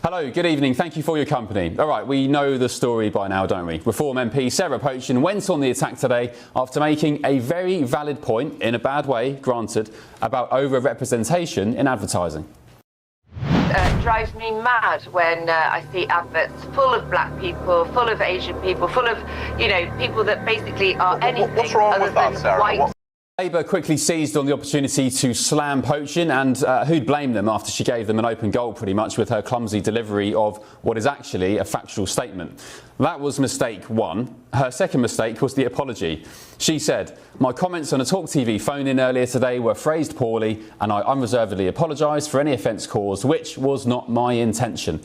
Hello, good evening. Thank you for your company. All right, we know the story by now, don't we? Reform MP Sarah Pochin went on the attack today after making a very valid point, in a bad way, granted, about over-representation in advertising. Drives me mad when I see adverts full of black people, full of Asian people, full of, people that basically are anything What's wrong other with that, than Sarah? white. Labour quickly seized on the opportunity to slam Pochin, and who'd blame them after she gave them an open goal pretty much with her clumsy delivery of what is actually a factual statement. That was mistake one. Her second mistake was the apology. She said, "My comments on a Talk TV phone-in earlier today were phrased poorly and I unreservedly apologise for any offence caused, which was not my intention."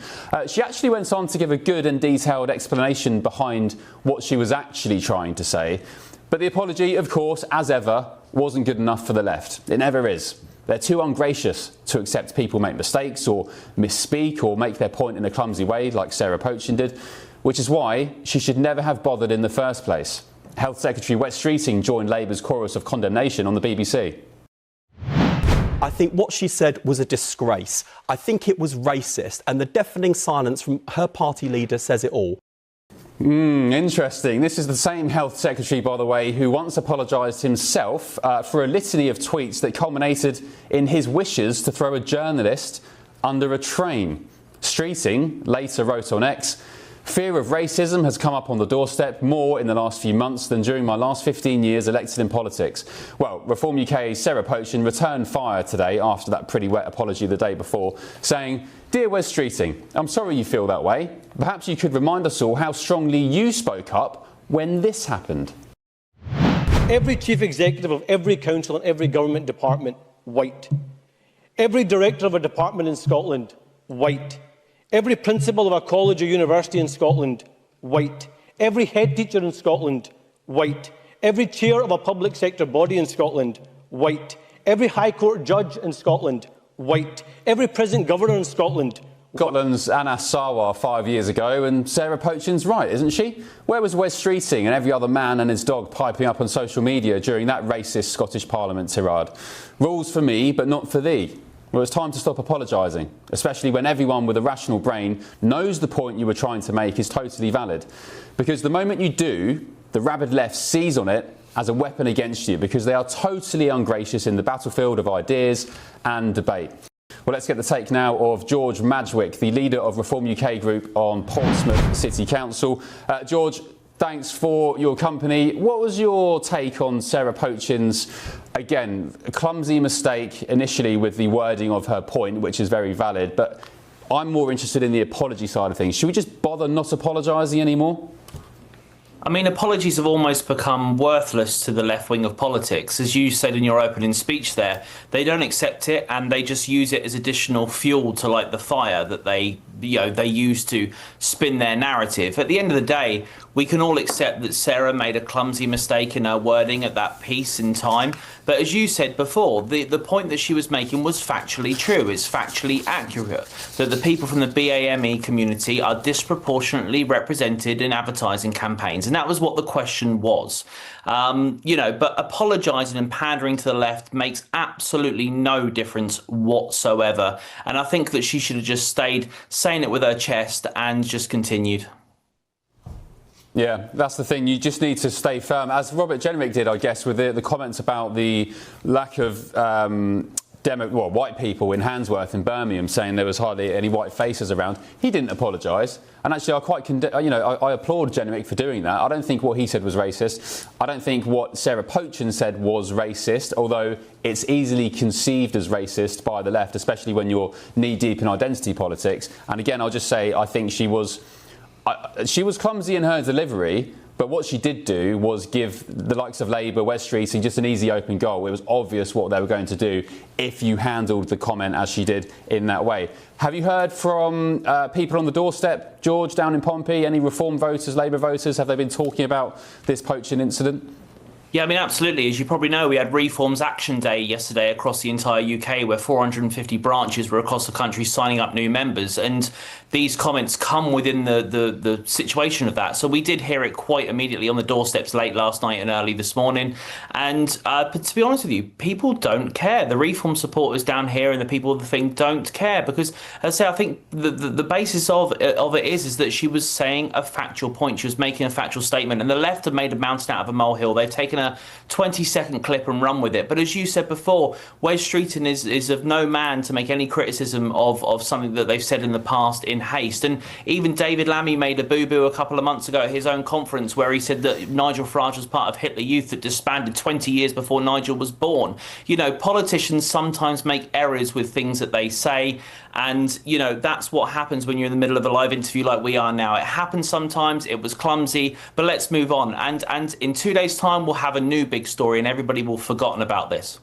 She actually went on to give a good and detailed explanation behind what she was actually trying to say. But the apology, of course, as ever, wasn't good enough for the left. It never is. They're too ungracious to accept people make mistakes or misspeak or make their point in a clumsy way like Sarah Pochin did, which is why she should never have bothered in the first place. Health Secretary Wes Streeting joined Labour's chorus of condemnation on the BBC. I think what she said was a disgrace. I think it was racist, and the deafening silence from her party leader says it all. Interesting. This is the same Health Secretary, by the way, who once apologised himself for a litany of tweets that culminated in his wishes to throw a journalist under a train. Streeting later wrote on X, "Fear of racism has come up on the doorstep more in the last few months than during my last 15 years elected in politics." Well, Reform UK's Sarah Pochin returned fire today after that pretty wet apology the day before, saying, "Dear Wes Streeting, I'm sorry you feel that way. Perhaps you could remind us all how strongly you spoke up when this happened." Every chief executive of every council and every government department, white. Every director of a department in Scotland, white. Every principal of a college or university in Scotland, white. Every head teacher in Scotland, white. Every chair of a public sector body in Scotland, white. Every High Court judge in Scotland, white. Every present governor in Scotland. Scotland's Anas Sarwar 5 years ago, and Sarah Pochin's right, isn't she? Where was Wes Streeting and every other man and his dog piping up on social media during that racist Scottish Parliament tirade? Rules for me, but not for thee. Well, it's time to stop apologising, especially when everyone with a rational brain knows the point you were trying to make is totally valid. Because the moment you do, the rabid left seize on it as a weapon against you, because they are totally ungracious in the battlefield of ideas and debate. Well, let's get the take now of George Madgwick, the leader of Reform UK Group on Portsmouth City Council. George, thanks for your company. What was your take on Sarah Pochin's, again, clumsy mistake initially with the wording of her point, which is very valid, but I'm more interested in the apology side of things. Should we just bother not apologising anymore? I mean, apologies have almost become worthless to the left wing of politics. As you said in your opening speech there, they don't accept it and they just use it as additional fuel to light the fire that they use to spin their narrative. At the end of the day, we can all accept that Sarah made a clumsy mistake in her wording at that piece in time. But as you said before, the point that she was making was factually true. It's factually accurate that the people from the BAME community are disproportionately represented in advertising campaigns. And that was what the question was. But apologising and pandering to the left makes absolutely no difference whatsoever. And I think that she should have just stayed saying it with her chest and just continued. Yeah, that's the thing. You just need to stay firm, as Robert Jenrick did, I guess, with the comments about the lack of white people in Handsworth in Birmingham, saying there was hardly any white faces around. He didn't apologise, and actually, I applaud Jenrick for doing that. I don't think what he said was racist. I don't think what Sarah Pochin said was racist, although it's easily conceived as racist by the left, especially when you're knee-deep in identity politics. And again, I'll just say I think she was clumsy in her delivery, but what she did do was give the likes of Labour, Wes Streeting, just an easy open goal. It was obvious what they were going to do if you handled the comment as she did in that way. Have you heard from people on the doorstep, George, down in Pompey? Any Reform voters, Labour voters? Have they been talking about this Pochin incident? Yeah, I mean, absolutely. As you probably know, we had Reforms Action Day yesterday across the entire UK, where 450 branches were across the country signing up new members. And these comments come within the situation of that. So we did hear it quite immediately on the doorsteps late last night and early this morning. And but to be honest with you, people don't care. The Reform supporters down here and the people of the thing don't care because, as I say, I think the basis of it is that she was saying a factual point. She was making a factual statement. And the left have made a mountain out of a molehill. They've taken a 20-second clip and run with it. But as you said before, Wes Streeting is of no man to make any criticism of something that they've said in the past in haste. And even David Lammy made a boo-boo a couple of months ago at his own conference where he said that Nigel Farage was part of Hitler Youth that disbanded 20 years before Nigel was born. You know, politicians sometimes make errors with things that they say, and, you know, that's what happens when you're in the middle of a live interview like we are now. It happens sometimes, it was clumsy, but let's move on. And in 2 days' time, we'll have a new big story and everybody will have forgotten about this.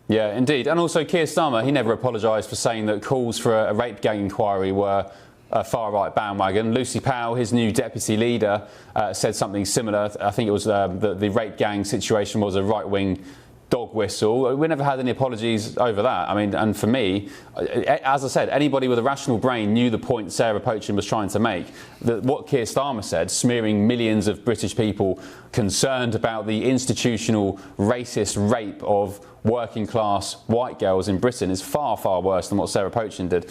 Yeah, indeed. And also Keir Starmer, he never apologised for saying that calls for a rape gang inquiry were a far-right bandwagon. Lucy Powell, his new deputy leader, said something similar. I think it was the rape gang situation was a right-wing dog whistle. We never had any apologies over that. I mean, and for me, as I said, anybody with a rational brain knew the point Sarah Pochin was trying to make. That what Keir Starmer said, smearing millions of British people concerned about the institutional racist rape of working class white girls in Britain, is far, far worse than what Sarah Pochin did.